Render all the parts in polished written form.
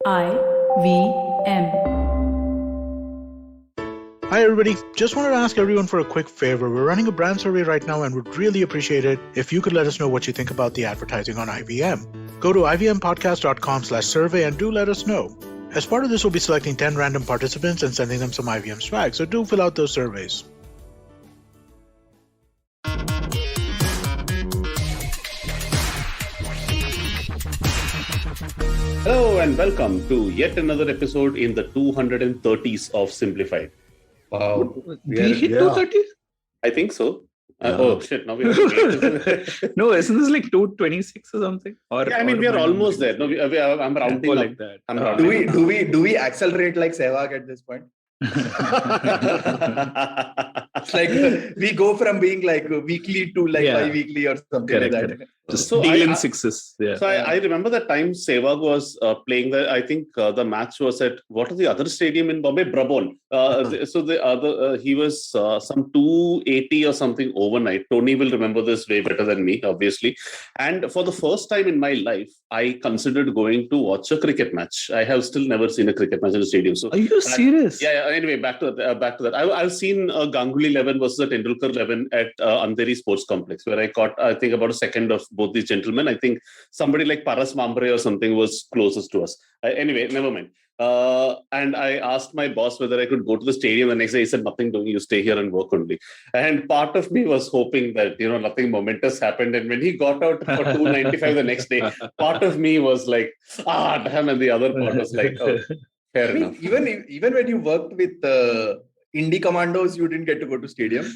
IVM. Hi everybody, just wanted to ask everyone for a quick favor. We're running a brand survey right now and would really appreciate it if you could let us know what you think about the advertising on IVM. Go to ivmpodcast.com/survey and do let us know. As part of this, we'll be selecting 10 random participants and sending them some IVM swag, so do fill out those surveys. Hello and welcome to yet another episode in the 230s of Simblified. Wow. We hit 230? I think so. Oh shit, now we have to No, isn't this like 226 or something? Or, yeah, I mean, we are almost there. No, I'm rounding like that. Do we accelerate like Sehwag at this point? It's like we go from being like weekly to like bi-weekly or something like that. Just deal in sixes. Yeah. So I remember the time Sehwag was playing the. I think the match was at what is the other stadium in Bombay? Brabon. So the other he was some 280 or something overnight. Tony will remember this way better than me, obviously. And for the first time in my life, I considered going to watch a cricket match. I have still never seen a cricket match in a stadium. So are you serious? Yeah. Anyway, back to that. I've seen Ganguly 11 versus a Tendulkar 11 at Andheri Sports Complex, where I caught, I think, about a second of both these gentlemen. I think somebody like Paras Mambre or something was closest to us. Anyway, never mind. And I asked my boss whether I could go to the stadium the next day. He said, nothing doing, you stay here and work only. And part of me was hoping that, nothing momentous happened. And when he got out for 295 the next day, part of me was like, damn. And the other part was like, oh, fair enough. Even when you worked with Indie Commandos, you didn't get to go to stadium?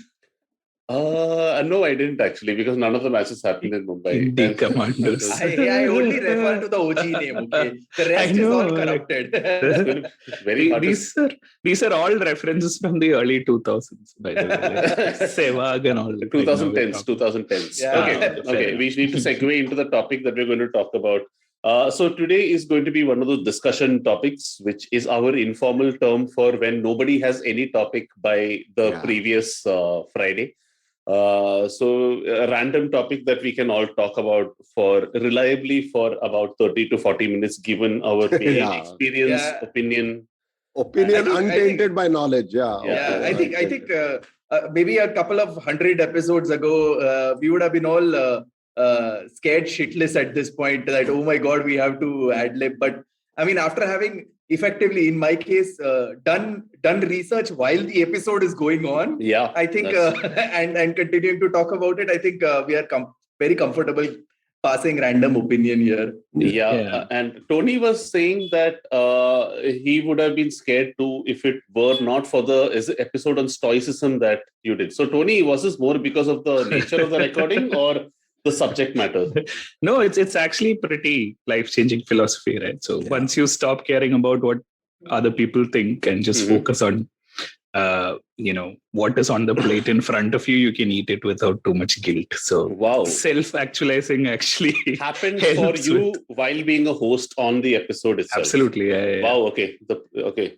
No, I didn't actually, because none of the matches happened in Mumbai. Indie Commandos. I only refer to the OG name, okay? The rest is all corrupted. Very these are all references from the early 2000s, by the way. Like Sehwag and all. 2010s. Yeah. Okay. We need to segue into the topic that we're going to talk about. So today is going to be one of those discussion topics, which is our informal term for when nobody has any topic by the previous Friday. So a random topic that we can all talk about reliably for about 30 to 40 minutes, given our experience, opinion. Opinion untainted by knowledge. I think maybe a couple of 100 episodes ago, we would have been all scared shitless at this point that, oh my God, we have to ad-lib. But I mean, after having effectively, in my case, done research while the episode is going on, I think, and continuing to talk about it, I think we are very comfortable passing random opinion here. And Tony was saying that he would have been scared too if it were not for the episode on stoicism that you did. So Tony, was this more because of the nature of the recording or the subject matter? No, it's actually pretty life-changing philosophy, right? So once you stop caring about what other people think and just focus on what is on the plate in front of you, you can eat it without too much guilt. So self-actualizing actually happened for you while being a host on the episode itself. Absolutely. Yeah. Wow. Okay.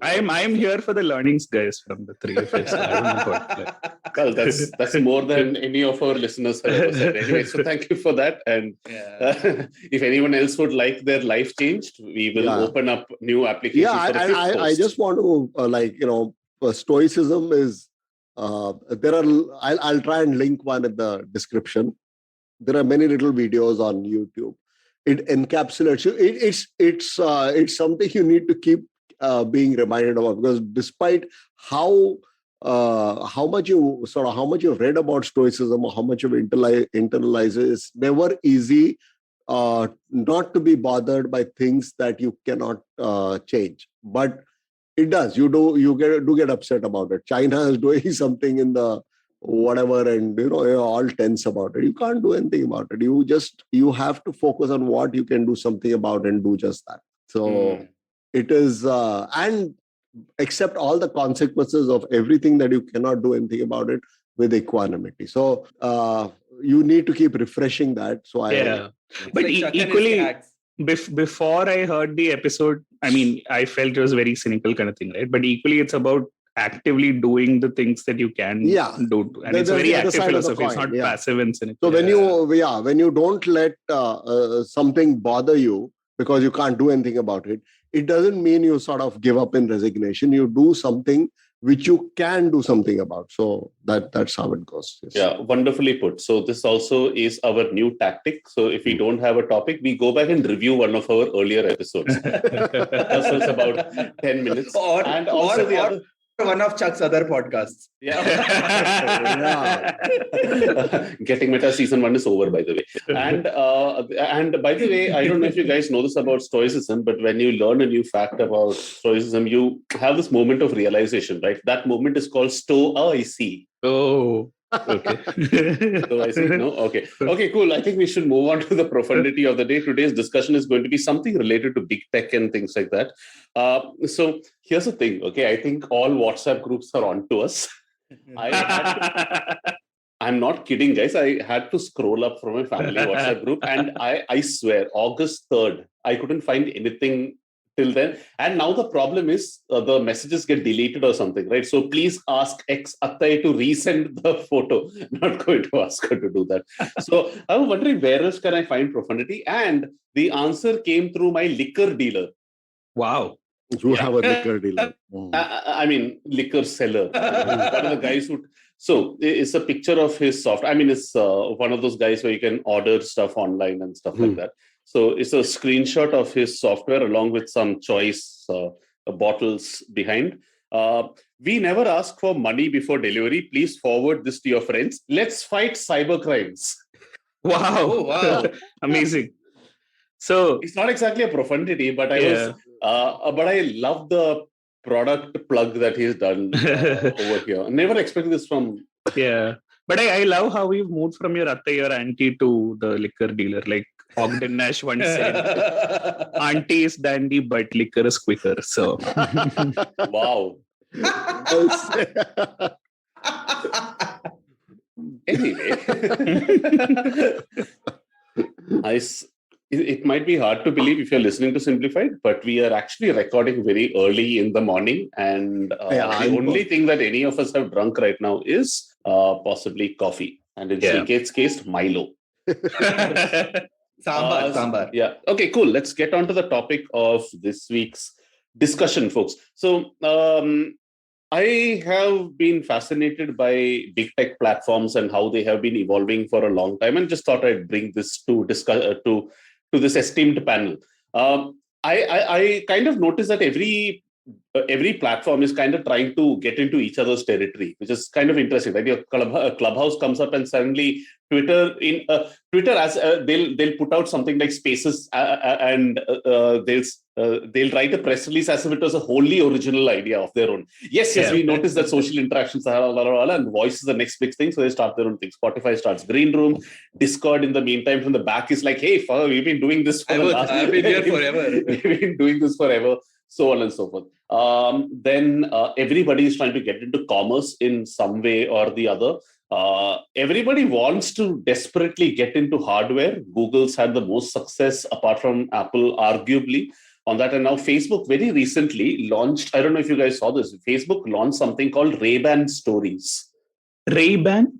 I'm here for the learnings, guys, from the three of us. I don't know about Well, that's more than any of our listeners have ever said. Anyway, so thank you for that. And if anyone else would like their life changed, we will open up new applications. I just want to stoicism is I'll try and link one in the description. There are many little videos on YouTube. It encapsulates you. It's something you need to keep being reminded about, because despite how much you've read about stoicism or how much you've internalized, it's never easy not to be bothered by things that you cannot change. But it does. You get upset about it. China is doing something in the whatever, and you're all tense about it. You can't do anything about it. You have to focus on what you can do something about and do just that. So it is, and accept all the consequences of everything that you cannot do anything about it with equanimity. So you need to keep refreshing that. So but equally, before I heard the episode, I mean, I felt it was very cynical kind of thing, right? But equally, it's about actively doing the things that you can do. And it's very active philosophy. It's not passive and cynical. So when you don't let something bother you, because you can't do anything about it, it doesn't mean you sort of give up in resignation. You do something which you can do something about. So that's how it goes. Yes. Yeah, wonderfully put. So this also is our new tactic. So if we don't have a topic, we go back and review one of our earlier episodes. So it's about 10 minutes. Or the other... one of Chuck's other podcasts. Yeah. Getting Meta season 1 is over, by the way. And by the way, I don't know if you guys know this about Stoicism, but when you learn a new fact about Stoicism, you have this moment of realization, right? That moment is called Stoici. Oh, okay. So I see. No? Okay, cool. I think we should move on to the profundity of the day. Today's discussion is going to be something related to big tech and things like that. So here's the thing. Okay, I think all WhatsApp groups are on to us. I'm not kidding, guys. I had to scroll up from a family WhatsApp group, and I swear, August 3rd, I couldn't find anything till then. And now the problem is the messages get deleted or something, right? So please ask ex Attai to resend the photo. Not going to ask her to do that. So I was wondering, where else can I find profundity? And the answer came through my liquor dealer. Wow. You have a liquor dealer. I mean, liquor seller. One of the guys who... So it's a picture of his software. I mean, it's one of those guys where you can order stuff online and stuff like that. So it's a screenshot of his software along with some choice bottles behind. We never ask for money before delivery. Please forward this to your friends. Let's fight cyber crimes. Wow. Oh, wow. Amazing. So it's not exactly a profundity, but I love the product plug that he's done over here. Never expected this from... Yeah. But I love how we've moved from your Attai or auntie to the liquor dealer. Like Ogden Nash once said, auntie is dandy, but liquor is quicker. So, wow. Anyway, it might be hard to believe if you're listening to Simplified, but we are actually recording very early in the morning. And the only thing that any of us have drunk right now is possibly coffee. And in Sriket's case, Milo. Sambar. Yeah. Okay, cool. Let's get on to the topic of this week's discussion, folks. So I have been fascinated by big tech platforms and how they have been evolving for a long time, and just thought I'd bring this to discuss to this esteemed panel. I kind of noticed that every platform is kind of trying to get into each other's territory, which is kind of interesting. Right? Your Clubhouse comes up, and suddenly Twitter as they'll put out something like Spaces, and they'll write a press release as if it was a wholly original idea of their own. Yes, we noticed that social interactions are and voice is the next big thing, so they start their own thing. Spotify starts Green Room. Discord, in the meantime, from the back is like, hey, we've been doing this for I've been here forever. We've been doing this forever. So on and so forth. Then everybody is trying to get into commerce in some way or the other. Everybody wants to desperately get into hardware. Google's had the most success, apart from Apple, arguably, on that. And now Facebook very recently launched, I don't know if you guys saw this, Facebook launched something called Ray-Ban Stories. Ray-Ban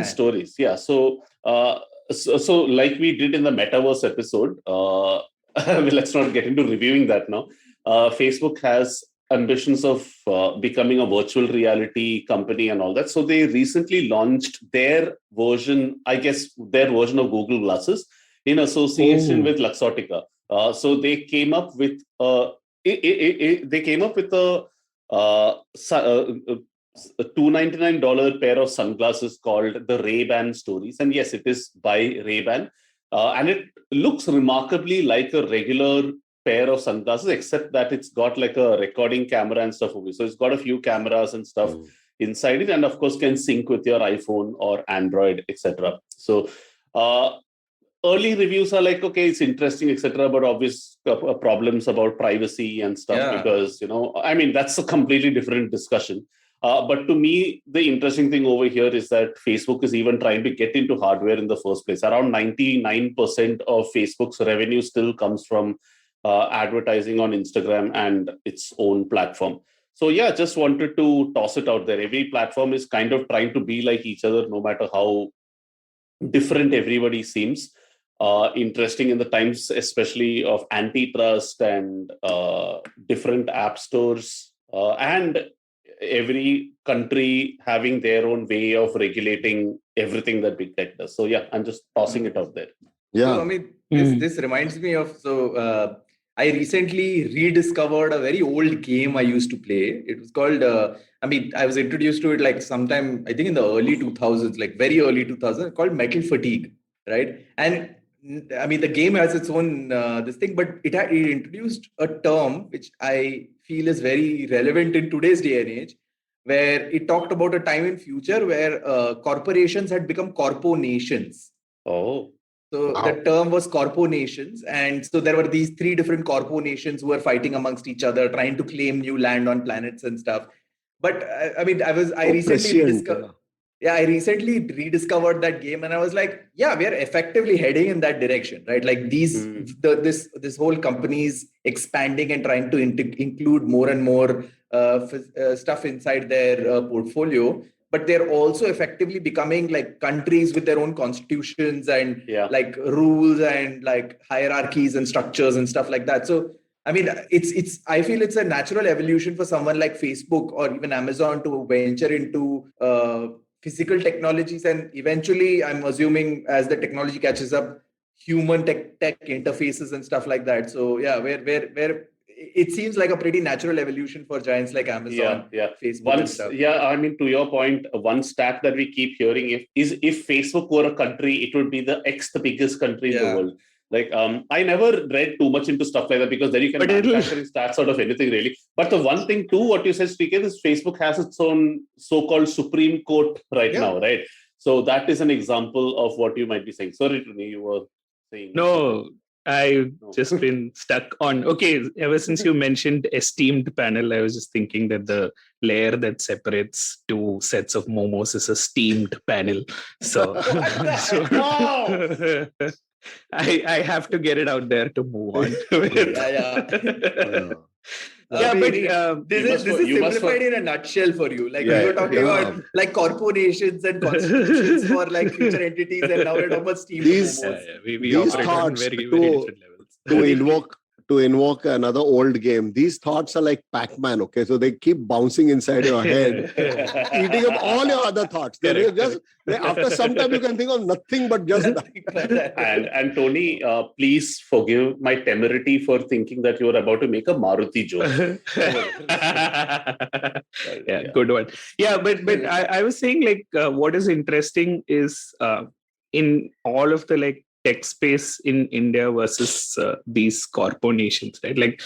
Stories. Yeah. So like we did in the Metaverse episode, let's not get into reviewing that now. Facebook has ambitions of becoming a virtual reality company and all that. So they recently launched their version of Google Glasses in association with Luxottica. So they came up with a $299 pair of sunglasses called the Ray-Ban Stories. And yes, it is by Ray-Ban. And it looks remarkably like a regular pair of sunglasses, except that it's got like a recording camera and stuff over. So it's got a few cameras and stuff inside it, and of course can sync with your iPhone or Android, etc. So early reviews are like, okay, it's interesting, etc., but obvious problems about privacy and stuff, because that's a completely different discussion. But to me, the interesting thing over here is that Facebook is even trying to get into hardware in the first place. Around 99% of Facebook's revenue still comes from advertising on Instagram and its own platform. So just wanted to toss it out there. Every platform is kind of trying to be like each other, no matter how different everybody seems. interesting in the times, especially of antitrust and different app stores, and every country having their own way of regulating everything that big tech does. So yeah, I'm just tossing it out there. Yeah, so, I mean, this reminds me of I recently rediscovered a very old game I used to play. It was called, I was introduced to it like sometime, I think in the early 2000s, like very early 2000s, called Metal Fatigue, right? And I mean, the game has its own this thing, but it introduced a term which I feel is very relevant in today's day and age, where it talked about a time in future where corporations had become corpo nations. Oh. So the term was corpo nations. And so there were these 3 different corpo nations who were fighting amongst each other, trying to claim new land on planets and stuff. But I recently rediscovered that game, and I was like, yeah, we are effectively heading in that direction, right? Like this whole companies expanding and trying to include more and more stuff inside their portfolio. But they're also effectively becoming like countries with their own constitutions and like rules and like hierarchies and structures and stuff like that. So, I mean, I feel it's a natural evolution for someone like Facebook or even Amazon to venture into physical technologies. And eventually, I'm assuming as the technology catches up, human tech interfaces and stuff like that. So yeah, where it seems like a pretty natural evolution for giants like Amazon, Facebook and stuff. Yeah, I mean, to your point, one stat that we keep hearing is if Facebook were a country, it would be the biggest country in the world. Like, I never read too much into stuff like that because then you can manufacture stats out of anything really. But the one thing too, what you said, Srikeit, is Facebook has its own so-called Supreme Court now, right? So that is an example of what you might be saying. Sorry, Tony, you were saying. No. I've just been stuck on, ever since you mentioned esteemed panel, I was just thinking that the layer that separates 2 sets of momos is a steamed panel. So, I have to get it out there to move on. This is simplified in a nutshell for you. Like we were talking about like corporations and constitutions for like future entities, and now we're talking about steam. These thoughts very different levels. To invoke another old game, these thoughts are like Pac-Man, okay? So they keep bouncing inside your head, eating up all your other thoughts. After some time, you can think of nothing but just that. And Tony, please forgive my temerity for thinking that you were about to make a Maruti joke. Good one. Yeah, but I was saying like what is interesting is in all of the like tech space in India versus these corpo nations, right? Like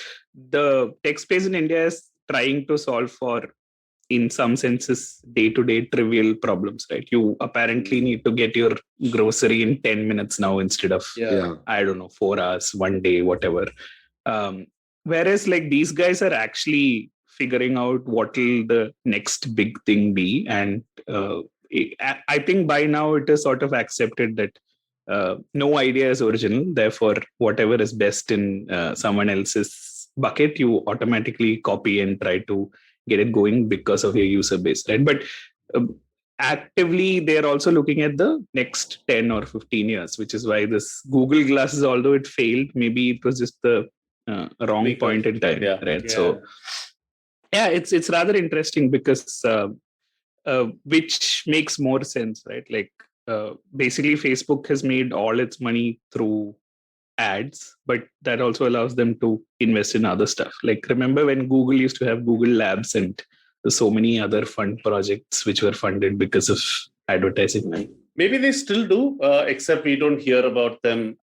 the tech space in India is trying to solve for, in some senses, day-to-day trivial problems, right? You apparently need to get your grocery in 10 minutes now instead of, I don't know, 4 hours, 1 day, whatever. Whereas like these guys are actually figuring out what will the next big thing be. And I think by now it is sort of accepted that no idea is original. Therefore, whatever is best in someone else's bucket, you automatically copy and try to get it going because of your user base, right? But actively, they're also looking at the next 10 or 15 years, which is why this Google Glasses, although it failed, maybe it was just the wrong point in time, right? Yeah. So, it's rather interesting because which makes more sense, right? Like, basically Facebook has made all its money through ads, but that also allows them to invest in other stuff. Like remember when Google used to have Google Labs and so many other fun projects which were funded because of advertising? Maybe they still do, except we don't hear about them.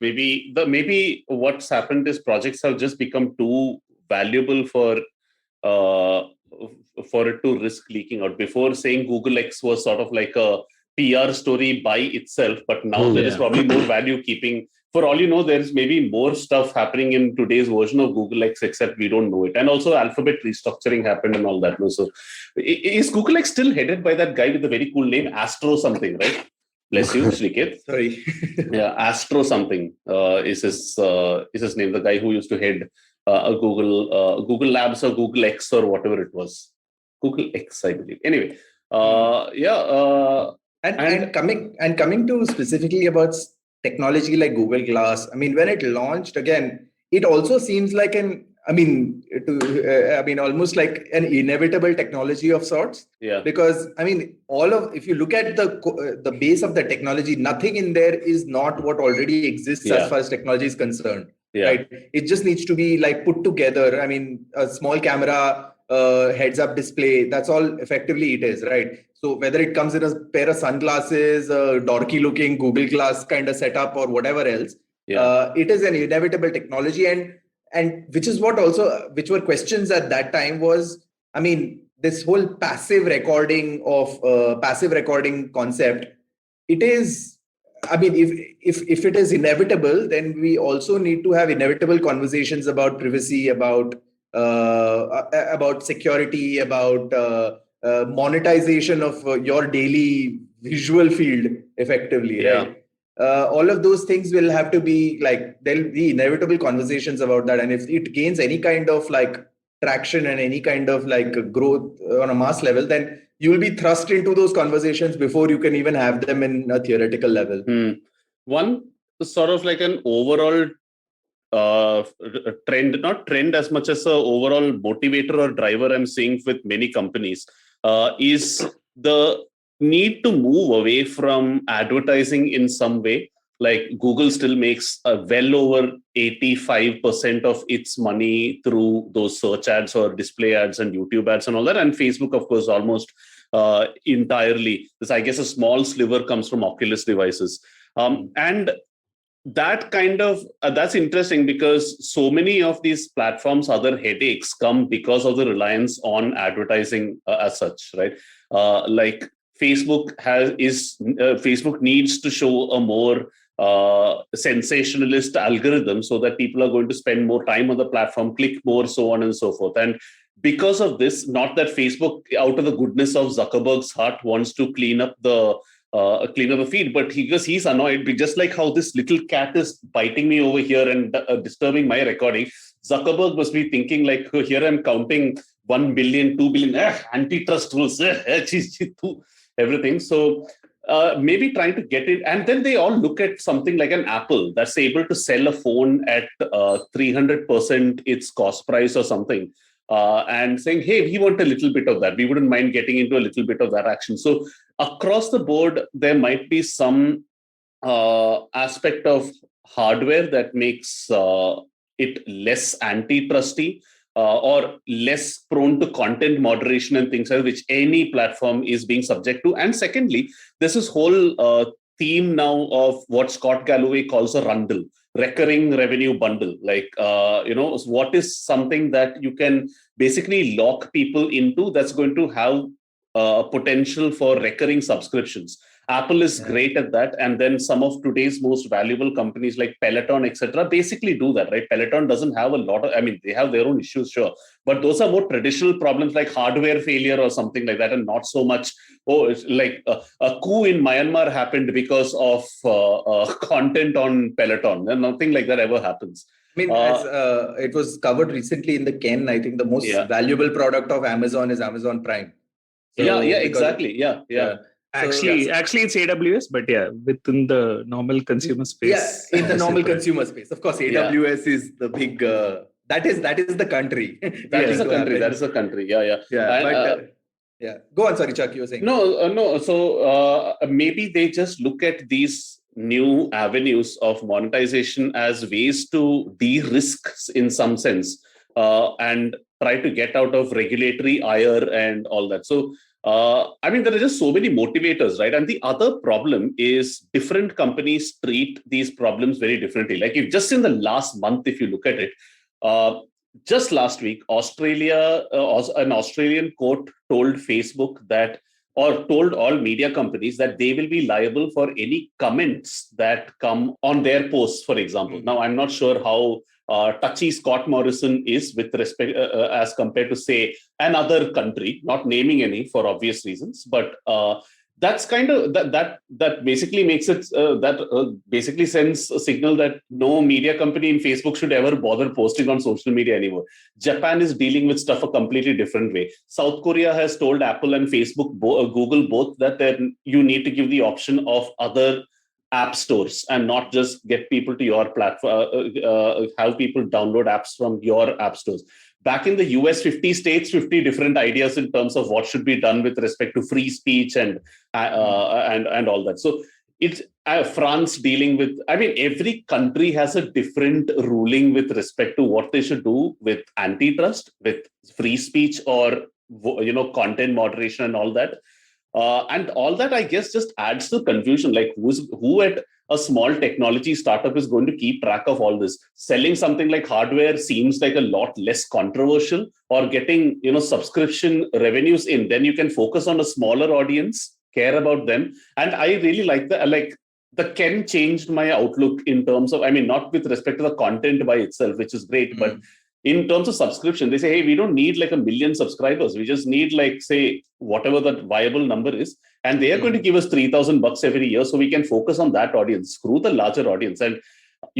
Maybe what's happened is projects have just become too valuable for it to risk leaking out. Before, saying Google X was sort of like a PR story by itself, but now there is probably more value keeping. For all you know, there's maybe more stuff happening in today's version of Google X, except we don't know it. And also Alphabet restructuring happened and all that. So is Google X still headed by that guy with a very cool name, Astro something, right? Bless you, Srikeit. Sorry. Astro something is his name, the guy who used to head Google Labs or Google X or whatever it was. Google X, I believe. Anyway, And coming to specifically about technology like Google Glass, I mean, when it launched, again, it also seems like almost like an inevitable technology of sorts. Yeah. Because if you look at the base of the technology, nothing in there is not what already exists as far as technology is concerned. Yeah. Right? It just needs to be like put together. I mean, a small camera, heads-up display. That's all effectively it is, right? So whether it comes in a pair of sunglasses, a dorky-looking Google Glass kind of setup, or whatever else, it is an inevitable technology, and which were questions at that time was, I mean, this whole passive recording concept. It is, I mean, if it is inevitable, then we also need to have inevitable conversations about privacy, about security, about monetization of your daily visual field, effectively, right? All of those things will have to be like, there'll be inevitable conversations about that. And if it gains any kind of like traction and any kind of like growth on a mass level, then you will be thrust into those conversations before you can even have them in a theoretical level. One sort of like an overall trend, not trend as much as a overall motivator or driver I'm seeing with many companies, is the need to move away from advertising in some way. Like Google still makes well over 85% of its money through those search ads or display ads and YouTube ads and all that. And Facebook, of course, almost entirely. This, I guess, a small sliver comes from Oculus devices. And that kind of that's interesting, because so many of these platforms, other headaches come because of the reliance on advertising as such, right? Like Facebook Facebook needs to show a more sensationalist algorithm so that people are going to spend more time on the platform, click more, so on and so forth. And because of this, not that Facebook, out of the goodness of Zuckerberg's heart, wants to clean up the feed, but because he's annoyed, just like how this little cat is biting me over here and disturbing my recording. Zuckerberg must be thinking like, oh, here I'm counting 1 billion, 2 billion, antitrust rules, everything. So maybe trying to get it. And then they all look at something like an Apple that's able to sell a phone at 300% its cost price or something. And saying, hey, we want a little bit of that. We wouldn't mind getting into a little bit of that action. So across the board, there might be some aspect of hardware that makes it less antitrusty or less prone to content moderation and things like that, which any platform is being subject to. And secondly, there's this whole theme now of what Scott Galloway calls a rundle, recurring revenue bundle. Like, what is something that you can basically lock people into that's going to have potential for recurring subscriptions. Apple is great at that. And then some of today's most valuable companies like Peloton, etc., basically do that, right? Peloton doesn't have a lot of, they have their own issues, sure. But those are more traditional problems like hardware failure or something like that, and not so much, it's like a coup in Myanmar happened because of content on Peloton. And nothing like that ever happens. I mean, as it was covered recently in the Ken, I think the most valuable product of Amazon is Amazon Prime. So, exactly. Yeah. Actually, it's AWS, but within the normal consumer space. Yes, in the normal consumer space. Of course, AWS is the big. That is the country. That is the country. Yeah. Go on. Sorry, Chuck. You were saying. No. So maybe they just look at these new avenues of monetization as ways to de-risk in some sense, and try to get out of regulatory ire and all that. So. There are just so many motivators, right? And the other problem is different companies treat these problems very differently. Like if just in the last month, if you look at it, just last week, an Australian court told Facebook that, or told all media companies that they will be liable for any comments that come on their posts, for example. Now, I'm not sure how touchy Scott Morrison is with respect as compared to, say, another country, not naming any for obvious reasons, but that's kind of that basically makes it basically sends a signal that no media company in Facebook should ever bother posting on social media anymore. Japan is dealing with stuff a completely different way. South Korea has told Apple and Facebook, Google both, that you need to give the option of other app stores and not just get people to your platform, have people download apps from your app stores. Back in the US, 50 states, 50 different ideas in terms of what should be done with respect to free speech and all that. So it's France dealing with, every country has a different ruling with respect to what they should do with antitrust, with free speech, or content moderation and all that. And all that, I guess, just adds to confusion. Like who at a small technology startup is going to keep track of all this? Selling something like hardware seems like a lot less controversial, or getting, subscription revenues in. Then you can focus on a smaller audience, care about them. And I really like that. Like the Ken changed my outlook in terms of, not with respect to the content by itself, which is great, but in terms of subscription, they say, hey, we don't need like 1 million subscribers. We just need like, say, whatever that viable number is. And they are going to give us $3,000 every year. So we can focus on that audience, screw the larger audience. And,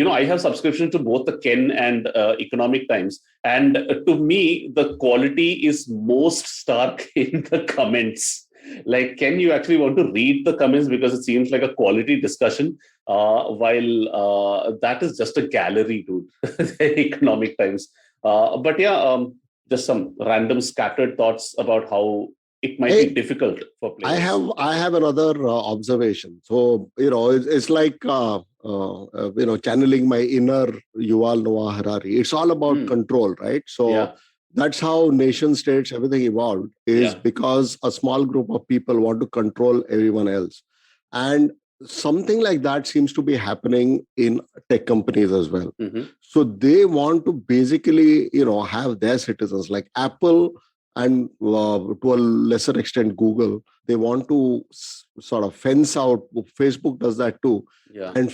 I have subscription to both the Ken and Economic Times. And to me, the quality is most stark in the comments. Like, Ken, you actually want to read the comments because it seems like a quality discussion, while that is just a gallery, dude, the Economic Times. But yeah, just some random scattered thoughts about how it might be difficult for players. I have another observation. So, it's like, channeling my inner Yuval Noah Harari. It's all about control, right? So that's how nation states, everything evolved, is because a small group of people want to control everyone else. And something like that seems to be happening in tech companies as well. So they want to basically, have their citizens, like Apple and to a lesser extent Google. They want to sort of fence out. Facebook does that too. And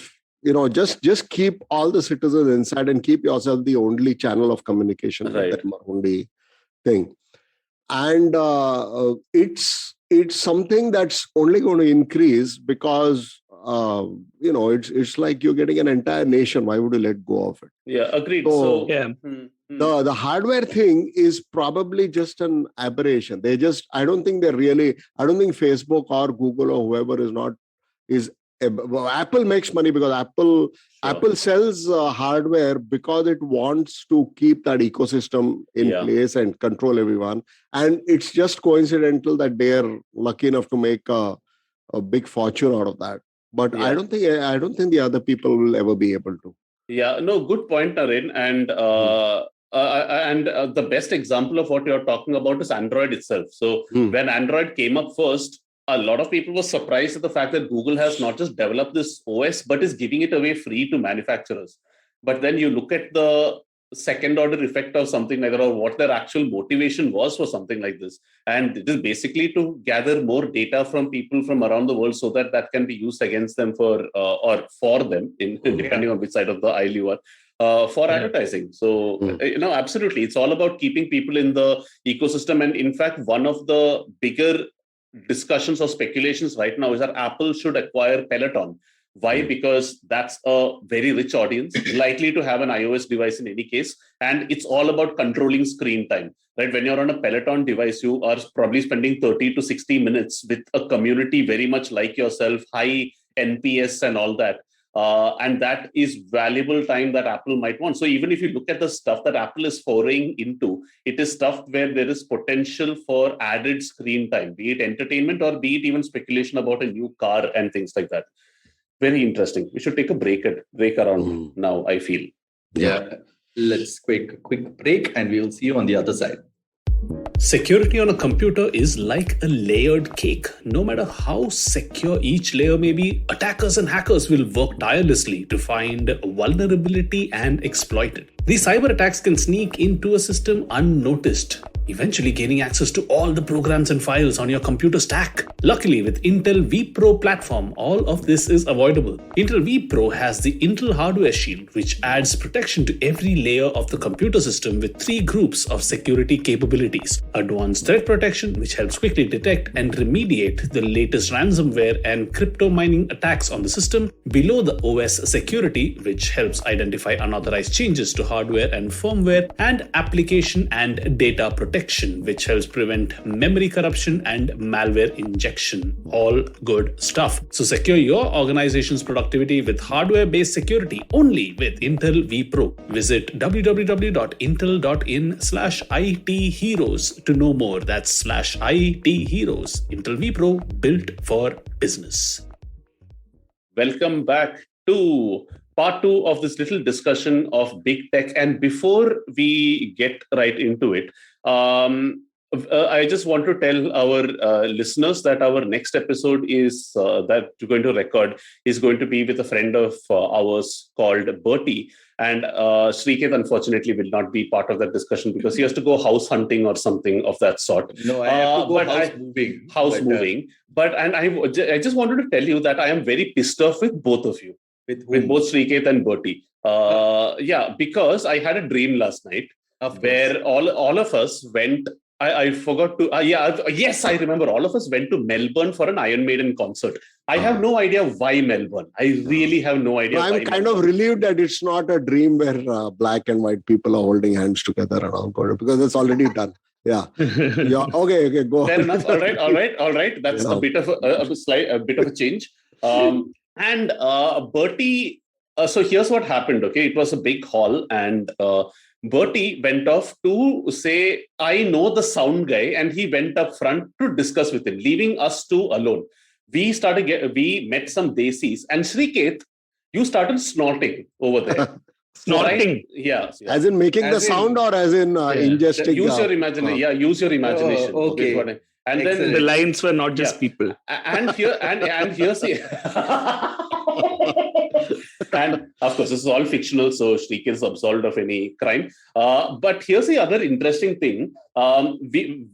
just keep all the citizens inside and keep yourself the only channel of communication, right. Only thing. And it's something that's only going to increase because it's like you're getting an entire nation. Why would you let go of it? Yeah, agreed. So the hardware thing is probably just an aberration. I don't think Facebook or Google or whoever is Apple makes money because Apple sells hardware because it wants to keep that ecosystem in place and control everyone. And it's just coincidental that they're lucky enough to make a big fortune out of that. But I don't think the other people will ever be able to. Yeah, no, good point, Naren. And the best example of what you're talking about is Android itself. So when Android came up first, a lot of people were surprised at the fact that Google has not just developed this OS, but is giving it away free to manufacturers. But then you look at the second order effect of something like that, or what their actual motivation was for something like this. And it is basically to gather more data from people from around the world so that can be used against them or for them, depending on which side of the aisle you are. For advertising. So, absolutely. It's all about keeping people in the ecosystem. And in fact, one of the bigger discussions or speculations right now is that Apple should acquire Peloton. Why? Because that's a very rich audience, likely to have an iOS device in any case. And it's all about controlling screen time, right? When you're on a Peloton device, you are probably spending 30 to 60 minutes with a community very much like yourself, high NPS and all that. And that is valuable time that Apple might want. So even if you look at the stuff that Apple is foraying into, it is stuff where there is potential for added screen time, be it entertainment or be it even speculation about a new car and things like that. Very interesting. We should take a break around now, I feel. Yeah. Let's quick break and we will see you on the other side. Security on a computer is like a layered cake. No matter how secure each layer may be, attackers and hackers will work tirelessly to find vulnerability and exploit it. These cyber attacks can sneak into a system unnoticed, eventually gaining access to all the programs and files on your computer stack. Luckily, with Intel vPro platform, all of this is avoidable. Intel vPro has the Intel Hardware Shield, which adds protection to every layer of the computer system with 3 groups of security capabilities. Advanced threat protection, which helps quickly detect and remediate the latest ransomware and crypto mining attacks on the system. Below the OS security, which helps identify unauthorized changes to hardware and firmware, and application and data protection, protection, which helps prevent memory corruption and malware injection. All good stuff. So secure your organization's productivity with hardware-based security only with Intel vPro. Visit www.intel.in/IT Heroes to know more. That's /IT Heroes. Intel vPro, built for business. Welcome back to part 2 of this little discussion of big tech. And before we get right into it, I just want to tell our listeners that our next episode is that we're going to record is going to be with a friend of ours called Bertie. And Srikeit, unfortunately, will not be part of that discussion because he has to go house hunting or something of that sort. No, I have to go house moving. And I just wanted to tell you that I am very pissed off with both of you. With both Srikeit and Bertie. Yeah, because I had a dream last night where all of us went. I forgot to. Yes, I remember. All of us went to Melbourne for an Iron Maiden concert. I have no idea why Melbourne. I really have no idea. I'm kind of relieved that it's not a dream where black and white people are holding hands together around corner because it's already done. Yeah. Yeah. Okay. Go. Fair enough. All right. That's a bit of a bit of a change. And Bertie. So here's what happened. Okay, it was a big hall, and Bertie went off to say, "I know the sound guy," and he went up front to discuss with him, leaving us two alone. We met some desis, and Srikeit, you started snorting over there. Snorting? Right? Yeah. As in making the sound or as in ingesting? Use your imagination. Yeah, use your imagination. Oh, okay. And Excellent. then the lines were not just people. And here's the and of course this is all fictional, so Srikeit is absolved of any crime. But here's the other interesting thing. While we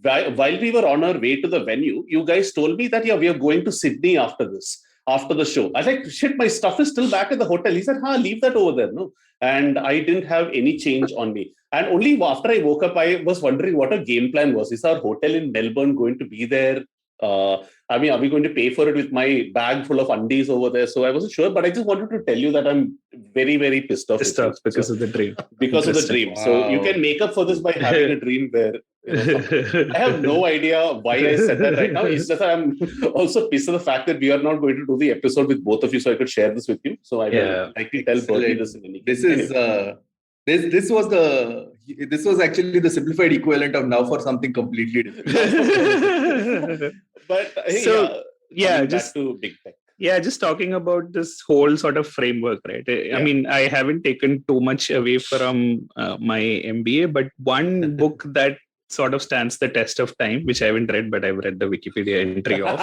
were on our way to the venue, you guys told me that we are going to Sydney after the show. I was like, shit, my stuff is still back at the hotel. He said, leave that over there. No. And I didn't have any change on me. And only after I woke up, I was wondering what our game plan was. Is our hotel in Melbourne going to be there? Are we going to pay for it with my bag full of undies over there? So I wasn't sure, but I just wanted to tell you that I'm very, very pissed off. Because of the dream. Because of the dream. Wow. So you can make up for this by having a dream where I have no idea why I said that right now. It's just that I'm also pissed at the fact that we are not going to do the episode with both of you, so I could share this with you. So I will likely tell Bertie this in any case. This was actually the simplified equivalent of now for something completely different. But just to big tech. Yeah, just talking about this whole sort of framework, right? I mean, I haven't taken too much away from my MBA, but one book that sort of stands the test of time, which I haven't read, but I've read the Wikipedia entry of,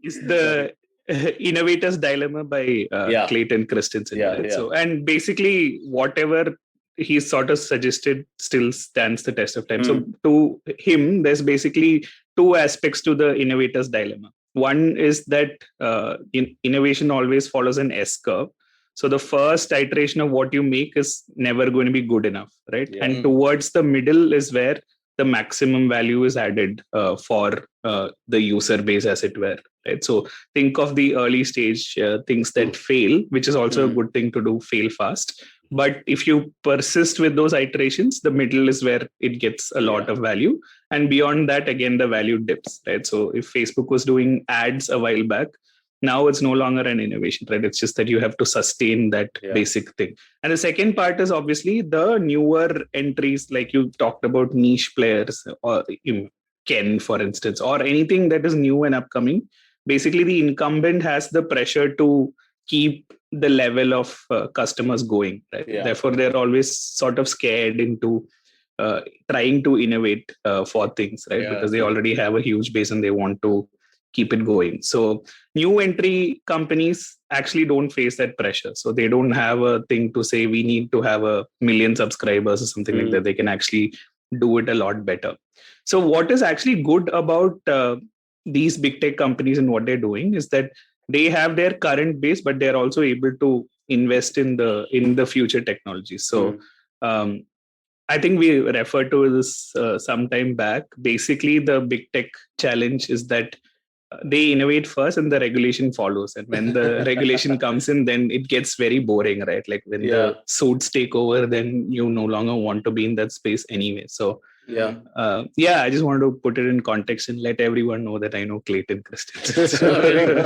is the Innovator's Dilemma by Clayton Christensen. So, and basically, whatever he sort of suggested still stands the test of time. So, to him, there's basically two aspects to the Innovator's Dilemma. One is that innovation always follows an S curve. So the first iteration of what you make is never going to be good enough, right? Yeah. And towards the middle is where the maximum value is added for the user base, as it were, right? So think of the early stage things that fail, which is also a good thing to do, fail fast. But if you persist with those iterations, the middle is where it gets a lot of value. And beyond that, again, the value dips, right? So if Facebook was doing ads a while back, now it's no longer an innovation, right? It's just that you have to sustain that basic thing. And the second part is obviously the newer entries, like you talked about niche players, or Ken, for instance, or anything that is new and upcoming. Basically, the incumbent has the pressure to keep the level of customers going, right? Therefore, they're always sort of scared into trying to innovate for things, right? Because they already have a huge base and they want to keep it going. So new entry companies actually don't face that pressure. So they don't have a thing to say, we need to have 1 million subscribers or something like that. They can actually do it a lot better. So what is actually good about these big tech companies and what they're doing is that they have their current base, but they're also able to invest in the future technologies. So I think we referred to this some time back. Basically, the big tech challenge is that they innovate first and the regulation follows. And when the regulation comes in, then it gets very boring, right? Like when the suits take over, then you no longer want to be in that space anyway. So I just wanted to put it in context and let everyone know that I know Clayton Christensen.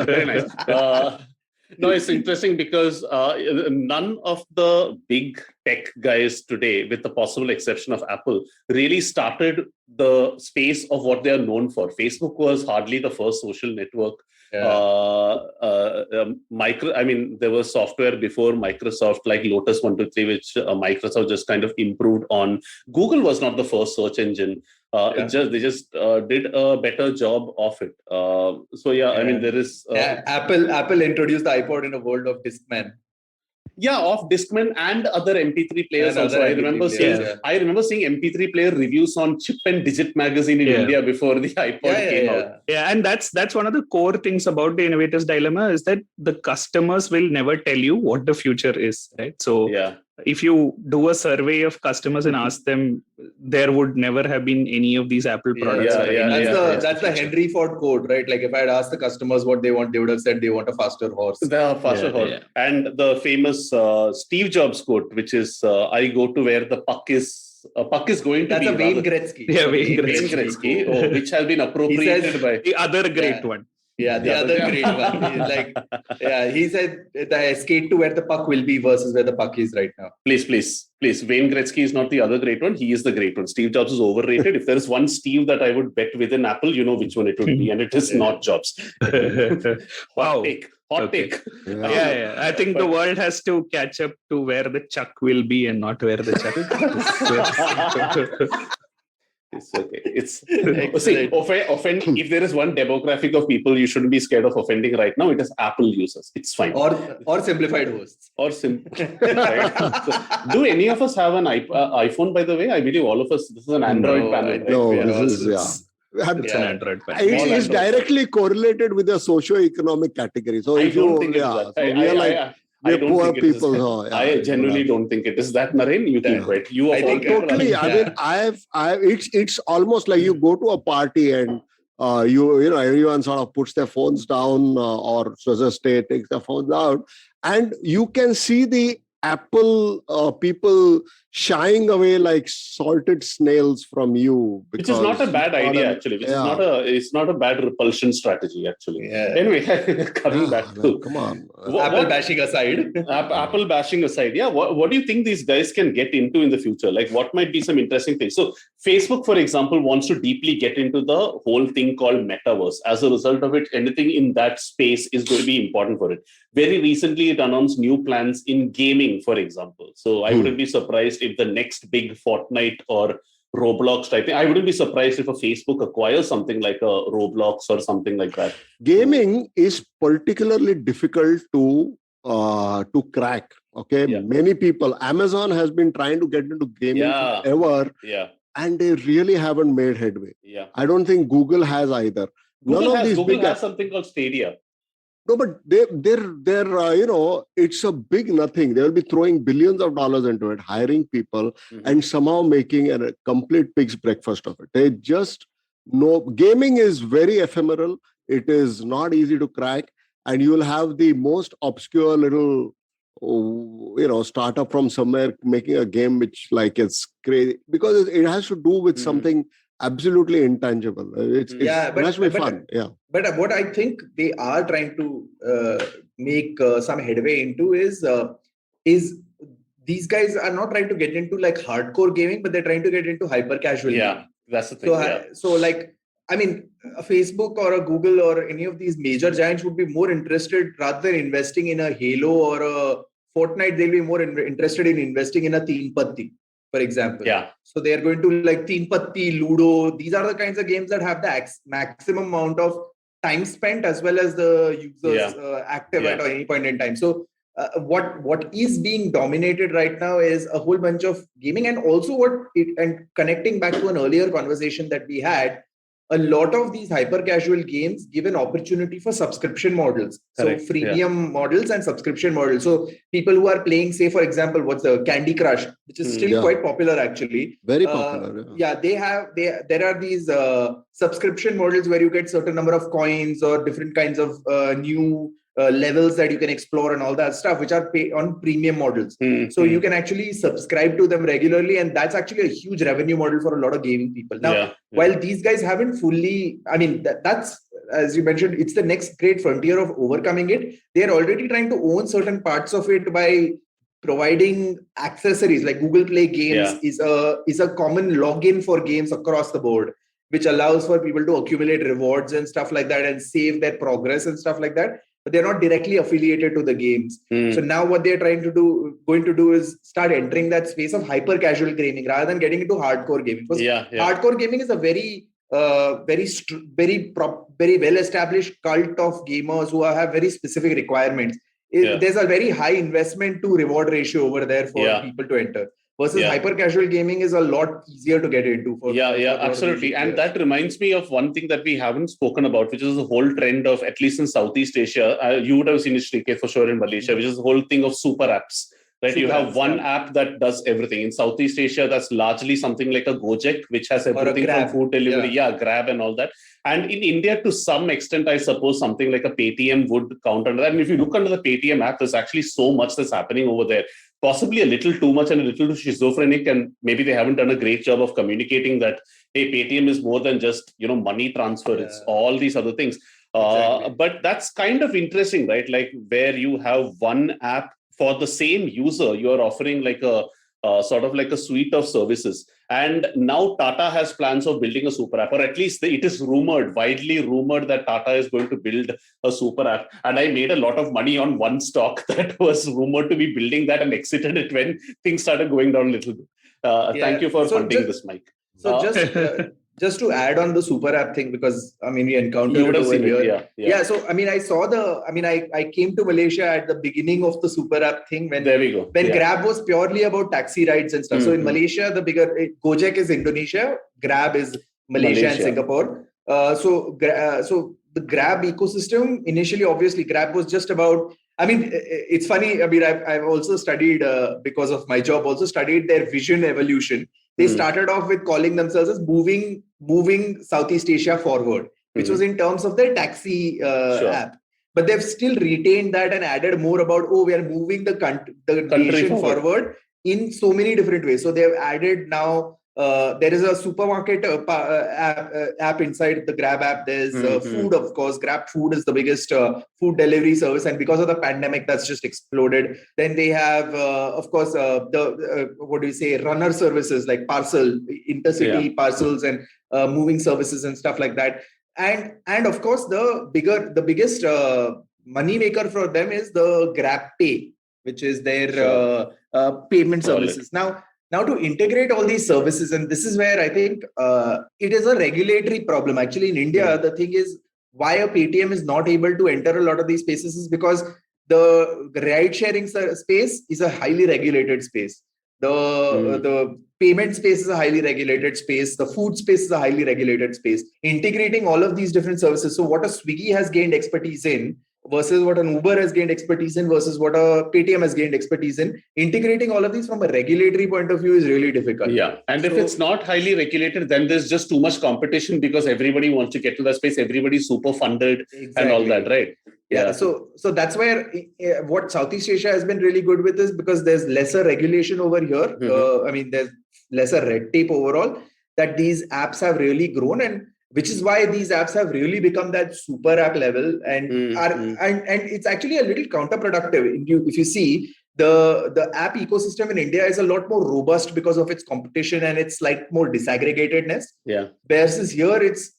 Very nice. No, it's interesting because none of the big tech guys today, with the possible exception of Apple, really started the space of what they are known for. Facebook was hardly the first social network. There was software before Microsoft, like Lotus 123, which Microsoft just kind of improved on. Google was not the first search engine. They just did a better job of it. I mean, there is Apple introduced the iPod in a world of Discman. Yeah, of Discman and other MP3 players also. I remember seeing MP3 player reviews on Chip and Digit magazine in India before the iPod came out. Yeah, and that's one of the core things about the innovator's dilemma is that the customers will never tell you what the future is, right? So if you do a survey of customers and ask them, there would never have been any of these Apple products. That's the Henry Ford quote, right? Like if I had asked the customers what they want, they would have said they want a faster horse. The faster horse. Yeah. And the famous Steve Jobs quote, which is, I go to where the puck is. Puck is going to that's be. That's a Wayne Gretzky. Yeah, Wayne Gretzky. Which has been appropriated by the other great one. Yeah, the other great one. He said the skate to where the puck will be versus where the puck is right now. Please. Wayne Gretzky is not the other great one. He is the great one. Steve Jobs is overrated. If there is one Steve that I would bet within Apple, you know which one it would be. And it is not Jobs. Wow. Hot take. Yeah. I think the world has to catch up to where the Chuck will be and not where the Chuck is. It's okay. It's offend. If there is one demographic of people you shouldn't be scared of offending right now, it is Apple users. It's fine. Or simplified hosts. Or simplified. Do any of us have an iPhone? By the way, I believe all of us. This is an Android panel. Right? No, it's an Android panel. It is directly correlated with the socio-economic category. So I don't think it's we're poor people. I genuinely don't think it is that. Naren, you think, right? You I think totally. It's almost like you go to a party and everyone sort of puts their phones down or just takes their phones out, and you can see the Apple people shying away like salted snails from you. Which is not a bad idea, actually. It's not a bad repulsion strategy, actually. Yeah. Anyway, coming back to... Come on. Apple bashing aside. Apple bashing aside. Yeah. What do you think these guys can get into in the future? Like, what might be some interesting things? So, Facebook, for example, wants to deeply get into the whole thing called metaverse. As a result of it, anything in that space is going to be important for it. Very recently, it announced new plans in gaming, for example. So, I wouldn't be surprised if the next big Fortnite or Roblox type thing. I wouldn't be surprised if a Facebook acquires something like a Roblox or something like that. Gaming is particularly difficult to crack. Okay, many people. Amazon has been trying to get into gaming forever, and they really haven't made headway. Yeah, I don't think Google has either. Google has something called Stadia. No, but they're it's a big nothing. They will be throwing billions of dollars into it, hiring people, and somehow making a complete pig's breakfast of it. They just know gaming is very ephemeral. It is not easy to crack, and you will have the most obscure little, startup from somewhere making a game which like it's crazy because it has to do with something absolutely intangible. It has to be fun. But what I think they are trying to make some headway into is these guys are not trying to get into like hardcore gaming, but they're trying to get into hyper casual gaming. That's the thing. So like, I mean, a Facebook or a Google or any of these major giants would be more interested rather than investing in a Halo or a Fortnite. They'll be more interested in investing in a Teen Patti, for example. So they are going to like Teen Patti, Ludo. These are the kinds of games that have the maximum amount of time spent as well as the users active at any point in time. So what is being dominated right now is a whole bunch of gaming, and also and connecting back to an earlier conversation that we had, a lot of these hyper casual games give an opportunity for subscription models. Correct. So freemium models and subscription models. So people who are playing, say, for example, what's the Candy Crush, which is still quite popular actually. Very popular. There are these subscription models where you get certain number of coins or different kinds of new levels that you can explore and all that stuff, which are on premium models. So you can actually subscribe to them regularly, and that's actually a huge revenue model for a lot of gaming people. Now, while these guys haven't fully, I mean, that's, as you mentioned, it's the next great frontier of overcoming it. They're already trying to own certain parts of it by providing accessories like Google Play Games is a common login for games across the board, which allows for people to accumulate rewards and stuff like that and save their progress and stuff like that. But they're not directly affiliated to the games. So now what they're going to do is start entering that space of hyper casual gaming rather than getting into hardcore gaming. Because hardcore gaming is a very well established cult of gamers who have very specific requirements. There's a very high investment to reward ratio over there for people to enter. Versus hyper casual gaming is a lot easier to get into. For Absolutely. And that reminds me of one thing that we haven't spoken about, which is the whole trend of, at least in Southeast Asia, you would have seen it, Srikeit, for sure in Malaysia, which is the whole thing of super apps. Right, you have one app that does everything. In Southeast Asia, that's largely something like a Gojek, which has everything from food delivery, Grab and all that. And in India, to some extent, I suppose something like a Paytm would count under that. And if you look under the Paytm app, there's actually so much that's happening over there. Possibly a little too much and a little too schizophrenic, and maybe they haven't done a great job of communicating that, hey, Paytm is more than just, money transfer. It's all these other things. But that's kind of interesting, right? Like where you have one app for the same user, you're offering like a sort of like a suite of services. And now Tata has plans of building a super app, or at least it is widely rumored that Tata is going to build a super app. And I made a lot of money on one stock that was rumored to be building that and exited it when things started going down a little bit. Thank you for funding this, Mike. So just to add on the super app thing, because I mean, we encountered it over here. So I mean, I came to Malaysia at the beginning of the super app thing when Grab was purely about taxi rides and stuff. So in Malaysia, the bigger Gojek is Indonesia, Grab is Malaysia and Singapore. So the Grab ecosystem initially, obviously, Grab was just about. I mean, it's funny. I mean, I've also studied because of my job. Also studied their vision evolution. They started off with calling themselves as moving Southeast Asia forward, which was in terms of their taxi app. But they've still retained that and added more about, we are moving the nation forward in so many different ways. So they've added now, there is a supermarket app inside the Grab app. There's food, of course. Grab Food is the biggest food delivery service. And because of the pandemic, that's just exploded. Then they have, of course, runner services like parcel, intercity parcels and moving services and stuff like that. And of course, the biggest money maker for them is the Grab Pay, which is their payment services. Now, to integrate all these services, and this is where I think it is a regulatory problem. Actually, in India, the thing is why a Paytm is not able to enter a lot of these spaces is because the ride-sharing space is a highly regulated space. The payment space is a highly regulated space. The food space is a highly regulated space. Integrating all of these different services. So what a Swiggy has gained expertise in versus what an Uber has gained expertise in versus what a Paytm has gained expertise in. Integrating all of these from a regulatory point of view is really difficult. And if it's not highly regulated, then there's just too much competition because everybody wants to get to that space. Everybody's super funded and all that, right? So that's where what Southeast Asia has been really good with is because there's lesser regulation over here. I mean, there's lesser red tape overall, that these apps have really grown, and which is why these apps have really become that super app level and and it's actually a little counterproductive. If you see, the app ecosystem in India is a lot more robust because of its competition and its like more disaggregatedness. Versus here, it's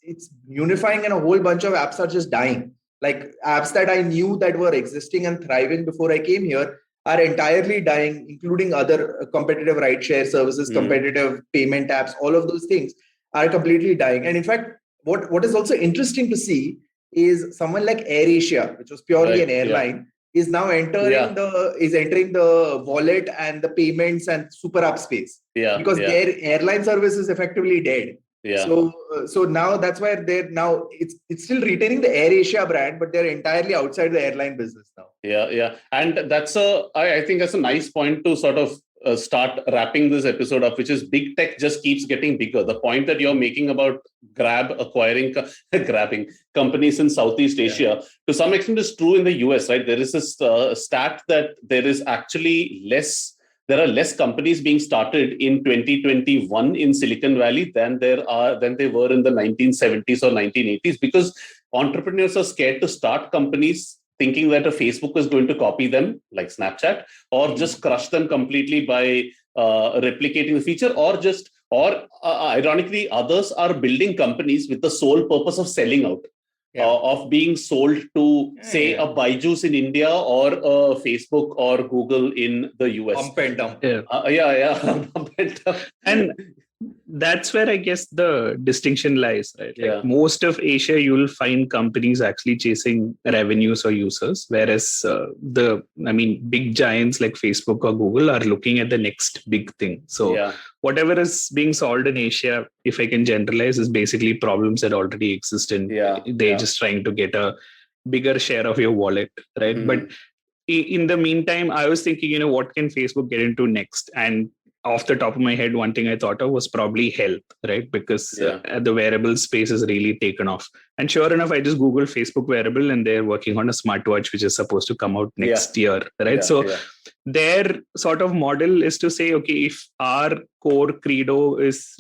unifying and a whole bunch of apps are just dying. Like apps that I knew that were existing and thriving before I came here are entirely dying, including other competitive rideshare services, competitive payment apps, all of those things are completely dying. And in fact, what is also interesting to see is someone like AirAsia, which was purely an airline, is now entering the wallet and the payments and super app space. Because their airline service is effectively dead. Yeah. So now that's why it's still retaining the AirAsia brand, but they're entirely outside the airline business now. Yeah. And I think that's a nice point to sort of start wrapping this episode up, which is big tech just keeps getting bigger. The point that you're making about Grab acquiring, grabbing companies in Southeast Asia, to some extent is true in the US, right? There is this stat that there are less companies being started in 2021 in Silicon Valley than they were in the 1970s or 1980s, because entrepreneurs are scared to start companies thinking that a Facebook is going to copy them like Snapchat, or just crush them completely by replicating the feature, or ironically, others are building companies with the sole purpose of selling out. Of being sold to, say, a Byju's in India or a Facebook or Google in the US. Pump and dump. Pump and dump. And that's where I guess the distinction lies, right? Like most of Asia, you will find companies actually chasing revenues or users, whereas big giants like Facebook or Google are looking at the next big thing. So whatever is being solved in Asia, if I can generalize, is basically problems that already exist, and they're just trying to get a bigger share of your wallet, right? But in the meantime, I was thinking, what can Facebook get into next? And off the top of my head, one thing I thought of was probably health, right? Because the wearable space has really taken off. And sure enough, I just Googled Facebook wearable, and they're working on a smartwatch, which is supposed to come out next year, right? Their sort of model is to say, okay, if our core credo is,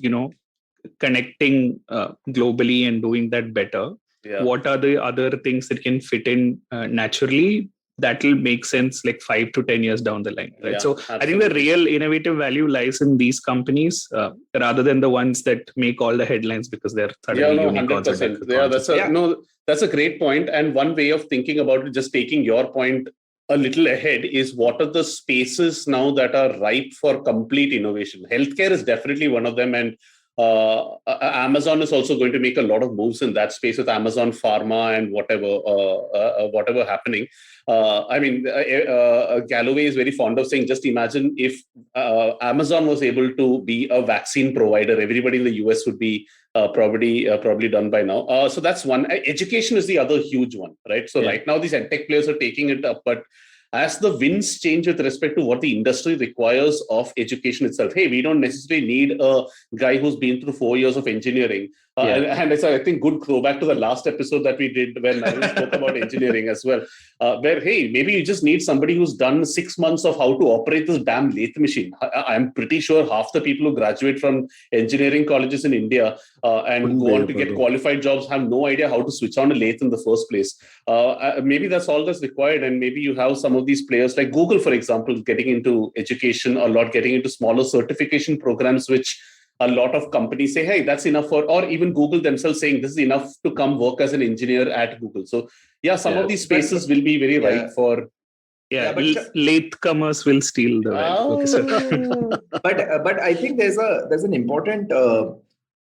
connecting globally and doing that better, what are the other things that can fit in naturally? That will make sense like 5 to 10 years down the line, right? Absolutely. I think the real innovative value lies in these companies rather than the ones that make all the headlines because they're thoroughly unicorns. 100%. That's a great point. And one way of thinking about it, just taking your point a little ahead, is what are the spaces now that are ripe for complete innovation? Healthcare is definitely one of them, and Amazon is also going to make a lot of moves in that space with Amazon Pharma and whatever happening. Galloway is very fond of saying, just imagine if Amazon was able to be a vaccine provider, everybody in the US would be probably done by now. So that's one. Education is the other huge one, right? So right now these edtech players are taking it up, but as the winds change with respect to what the industry requires of education itself, hey, we don't necessarily need a guy who's been through 4 years of engineering. And it's, I think, good throwback to the last episode that we did when Naren spoke about engineering as well, where, hey, maybe you just need somebody who's done 6 months of how to operate this damn lathe machine. I'm pretty sure half the people who graduate from engineering colleges in India and go on to get qualified jobs have no idea how to switch on a lathe in the first place. Maybe that's all that's required. And maybe you have some of these players like Google, for example, getting into education a lot, getting into smaller certification programs, which a lot of companies say, hey, that's enough for, or even Google themselves saying this is enough to come work as an engineer at Google. So some of these spaces will be very right for. Latecomers will steal the but I think there's an important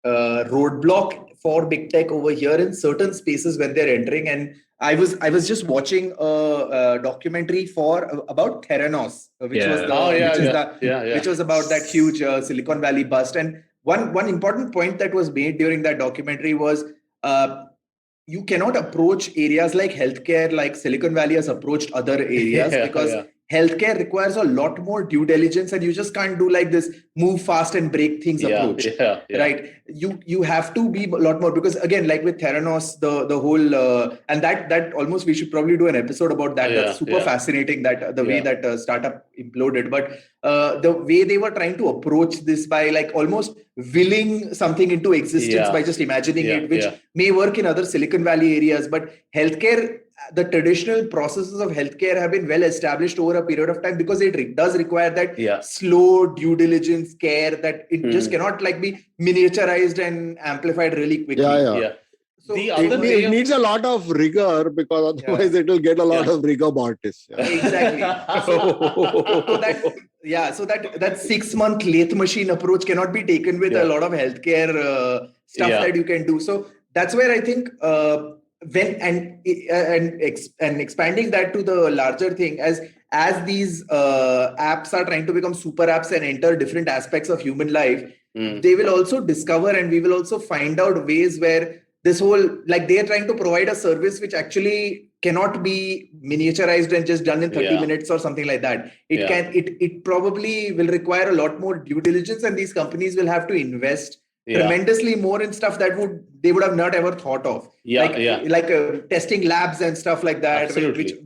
roadblock for big tech over here in certain spaces when they're entering. And I was just watching a documentary about Theranos, which was about that huge Silicon Valley bust. And one important point that was made during that documentary was you cannot approach areas like healthcare like Silicon Valley has approached other areas because healthcare requires a lot more due diligence, and you just can't do like this move fast and break things approach. Right? You have to be a lot more, because again, like with Theranos, the whole and that almost we should probably do an episode about that. That's super fascinating, that the way that startup imploded, but the way they were trying to approach this by like almost willing something into existence by just imagining it, which may work in other Silicon Valley areas, but healthcare, the traditional processes of healthcare have been well established over a period of time, because it does require that slow due diligence care that it just cannot like be miniaturized and amplified really quickly. So it needs a lot of rigor, because otherwise it will get a lot of rigor mortis. Exactly. So that 6-month lathe machine approach cannot be taken with a lot of healthcare stuff that you can do. So that's where I think when and expanding that to the larger thing, as as these apps are trying to become super apps and enter different aspects of human life, they will also discover, and we will also find out ways where this whole, like, they are trying to provide a service which actually cannot be miniaturized and just done in 30 minutes or something like that. It probably will require a lot more due diligence, and these companies will have to invest tremendously more in stuff that they would have not ever thought of. Like testing labs and stuff like that,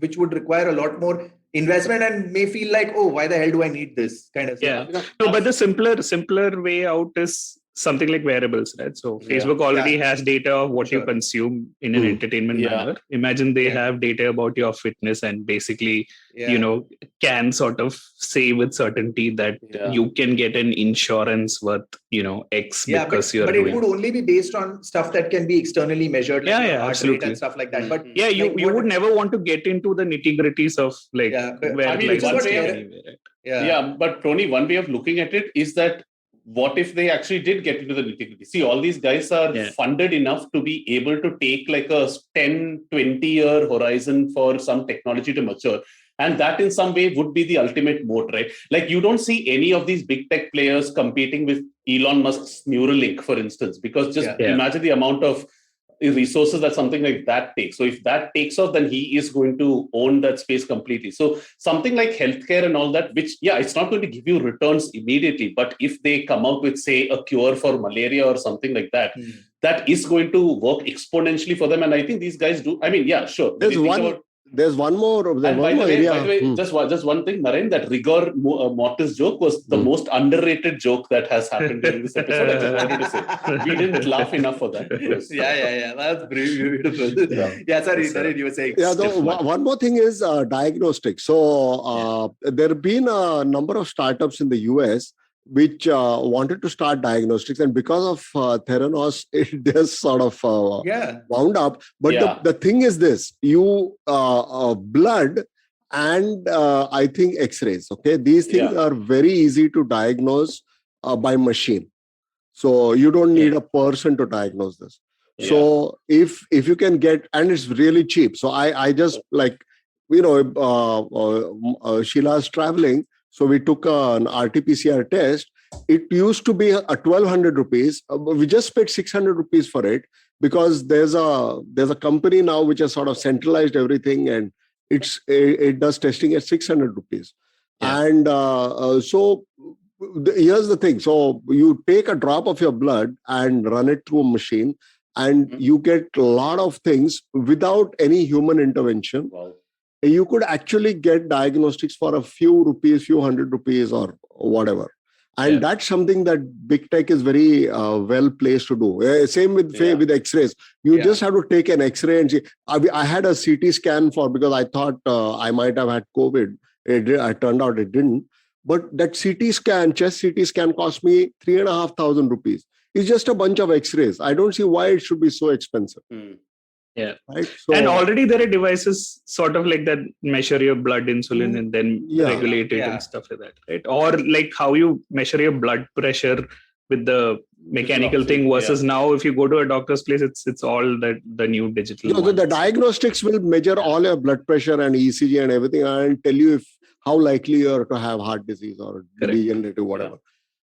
which would require a lot more investment and may feel like, oh, why the hell do I need this kind of thing? No, but the simpler way out is something like wearables, right? So Facebook already has data of what you consume in an entertainment manner. Imagine they have data about your fitness and basically, can sort of say with certainty that you can get an insurance worth, X because you're doing. But it would only be based on stuff that can be externally measured, like heart rate and stuff like that. But you would never want to get into the nitty-gritties of but Tony, one way of looking at it is that what if they actually did get into the nitty-gritty? See, all these guys are funded enough to be able to take like a 10, 20-year horizon for some technology to mature. And that in some way would be the ultimate moat, right? Like you don't see any of these big tech players competing with Elon Musk's Neuralink, for instance, because just imagine the amount of resources that something like that takes. So if that takes off, then he is going to own that space completely. So something like healthcare and all that, which, it's not going to give you returns immediately. But if they come out with, say, a cure for malaria or something like that, that is going to work exponentially for them. And I think these guys do. I mean, sure. There's one more of them. By the way, just one thing, Naren, that rigor mortis joke was the most underrated joke that has happened during this episode. I just wanted to say we didn't laugh enough for that. That's beautiful. Sorry, Naren, you were saying. One more thing is diagnostics. So there have been a number of startups in the US which wanted to start diagnostics, and because of Theranos, it just sort of wound up. But the thing is this: you blood and I think X-rays. Okay, these things are very easy to diagnose by machine, so you don't need a person to diagnose this. So if you can get, and it's really cheap. So I just like Sheila's traveling. So we took an RT-PCR test. It used to be 1,200 rupees. We just paid 600 rupees for it because there's a company now which has sort of centralized everything, and it does testing at 600 rupees. And so here's the thing. So you take a drop of your blood and run it through a machine, and you get a lot of things without any human intervention. Wow. You could actually get diagnostics for a few hundred rupees or whatever. And that's something that big tech is very well placed to do. Same with X-rays. You just have to take an X-ray and see. I had a CT scan because I thought I might have had COVID. It turned out it didn't. But that chest CT scan cost me 3,500 rupees. It's just a bunch of X-rays. I don't see why it should be so expensive. Right? So, and already there are devices sort of like that measure your blood insulin and then regulate it and stuff like that, right? Or like how you measure your blood pressure with the mechanical thing versus now if you go to a doctor's place, it's all the new digital. So the diagnostics will measure all your blood pressure and ECG and everything and tell you how likely you are to have heart disease or degenerative whatever.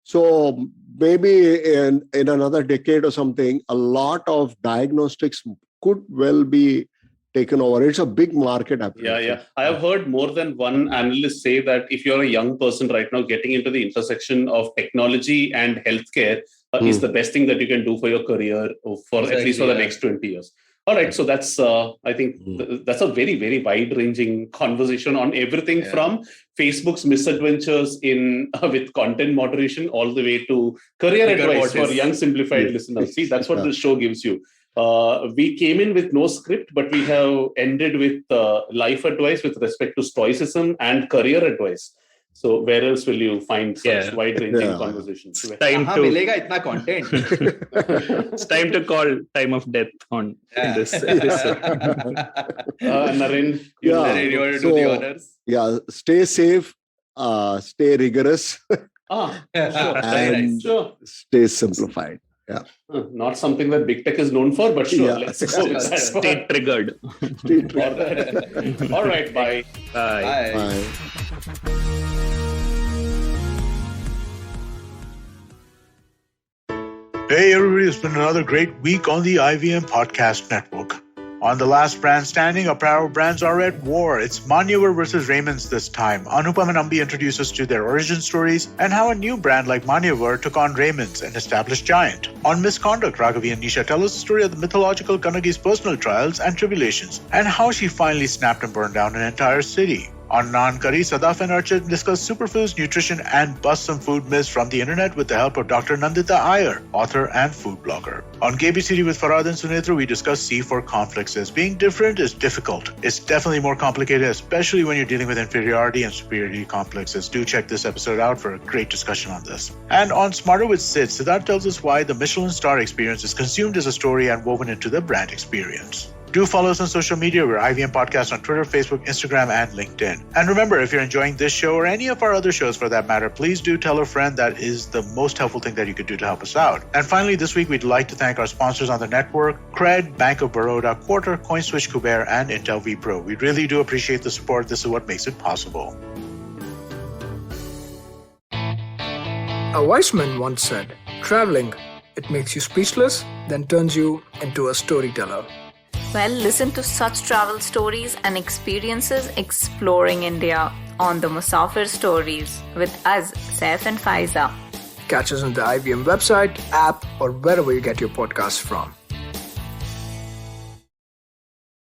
So maybe in another decade or something, a lot of diagnostics could well be taken over. It's a big market application. I have heard more than one analyst say that if you're a young person right now getting into the intersection of technology and healthcare is the best thing that you can do for your career for at least for the next 20 years. All right. So that's, I think that's a very, very wide ranging conversation on everything from Facebook's misadventures with content moderation all the way to career advice for young simplified listeners. See, that's what this show gives you. We came in with no script, but we have ended with life advice with respect to stoicism and career advice. So where else will you find such wide-ranging conversations? It's time to call time of death on this. Naren, you want to do the honors? Yeah, stay safe, stay rigorous, sure. and stay simplified. Yeah. Not something that big tech is known for, but sure. Let's go with that. State triggered. All right. Bye. Bye. Bye. Hey everybody, it's been another great week on the IVM Podcast Network. On The Last Brand Standing, apparel brands are at war. It's Manyavar versus Raymond's this time. Anupam and Ambi introduce us to their origin stories and how a new brand like Manyavar took on Raymond's, an established giant. On Misconduct, Raghavi and Nisha tell us the story of the mythological Kanagi's personal trials and tribulations and how she finally snapped and burned down an entire city. On Naan Curry, Sadaf and Archit discuss superfoods, nutrition, and bust some food myths from the internet with the help of Dr. Nandita Iyer, author and food blogger. On KBCD with Farad and Sunitra, we discuss C4 conflicts. Being different is difficult. It's definitely more complicated, especially when you're dealing with inferiority and superiority complexes. Do check this episode out for a great discussion on this. And on Smarter with Sid, Siddharth tells us why the Michelin star experience is consumed as a story and woven into the brand experience. Do follow us on social media. We're IVM Podcast on Twitter, Facebook, Instagram, and LinkedIn. And remember, if you're enjoying this show or any of our other shows for that matter, please do tell a friend. That is the most helpful thing that you could do to help us out. And finally, this week, we'd like to thank our sponsors on the network, Cred, Bank of Baroda, Quarter, CoinSwitch, Kuber, and Intel vPro. We really do appreciate the support. This is what makes it possible. A wise man once said, traveling, it makes you speechless, then turns you into a storyteller. Well, listen to such travel stories and experiences exploring India on the Musafir Stories with us, Saif and Faiza. Catch us on the IVM website, app, or wherever you get your podcasts from.